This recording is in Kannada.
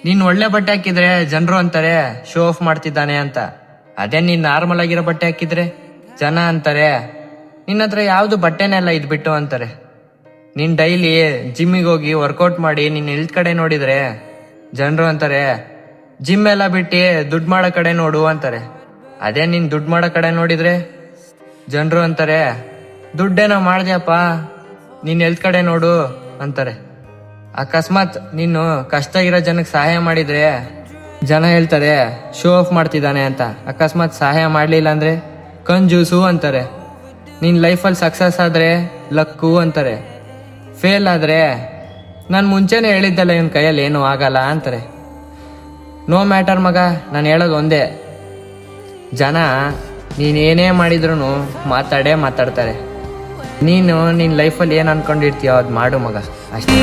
ನೀನ್ ಒಳ್ಳೆ ಬಟ್ಟೆ ಹಾಕಿದ್ರೆ ಜನರು ಅಂತಾರೆ ಶೋ ಆಫ್ ಮಾಡ್ತಿದ್ದಾನೆ ಅಂತ. ಅದೇ ನೀನ್ ನಾರ್ಮಲ್ ಆಗಿರೋ ಬಟ್ಟೆ ಹಾಕಿದ್ರೆ ಜನ ಅಂತಾರೆ ನಿನ್ನ ಹತ್ರ ಯಾವ್ದು ಬಟ್ಟೆನೇ ಇಲ್ಲ ಇದ್ಬಿಟ್ಟು ಅಂತಾರೆ. ನೀನ್ ಡೈಲಿ ಜಿಮ್ಮಿಗೆ ಹೋಗಿ ವರ್ಕೌಟ್ ಮಾಡಿ ನಿನ್ ಹೆಲ್ತ್ ಕಡೆ ನೋಡಿದ್ರೆ ಜನರು ಅಂತಾರೆ ಜಿಮ್ ಎಲ್ಲ ಬಿಟ್ಟು ದುಡ್ಡು ಮಾಡೋ ಕಡೆ ನೋಡು ಅಂತಾರೆ. ಅದೇ ನೀನ್ ದುಡ್ಡು ಮಾಡೋ ಕಡೆ ನೋಡಿದ್ರೆ ಜನರು ಅಂತಾರೆ ದುಡ್ಡೇನೋ ಮಾಡ್ದ್ಯಪ್ಪ ನೀನ್ ಹೆಲ್ತ್ ಕಡೆ ನೋಡು ಅಂತಾರೆ. ಅಕಸ್ಮಾತ್ ನೀನು ಕಷ್ಟ ಇರೋ ಜನಕ್ಕೆ ಸಹಾಯ ಮಾಡಿದ್ರೆ ಜನ ಹೇಳ್ತಾರೆ ಶೋ ಆಫ್ ಮಾಡ್ತಿದ್ದಾನೆ ಅಂತ. ಅಕಸ್ಮಾತ್ ಸಹಾಯ ಮಾಡ್ಲಿಲ್ಲ ಅಂದ್ರೆ ಕಂಜೂಸು ಅಂತಾರೆ. ನಿನ್ ಲೈಫಲ್ಲಿ ಸಕ್ಸಸ್ ಆದ್ರೆ ಲಕ್ಕು ಅಂತಾರೆ. ಫೇಲ್ ಆದ್ರೆ ನಾನು ಮುಂಚೆನೆ ಹೇಳಿದ್ದಲ್ಲ ಇವನ್ ಕೈಯಲ್ಲಿ ಏನೂ ಆಗಲ್ಲ ಅಂತಾರೆ. ನೋ ಮ್ಯಾಟರ್ ಮಗ, ನಾನು ಹೇಳೋದು ಒಂದೇ, ಜನ ನೀನೇನೇ ಮಾಡಿದ್ರು ಮಾತಾಡ್ತಾರೆ. ನೀನು ನಿನ್ನ ಲೈಫಲ್ಲಿ ಏನು ಅನ್ಕೊಂಡಿರ್ತೀಯೋ ಅದು ಮಾಡು ಮಗ, ಅಷ್ಟೇ.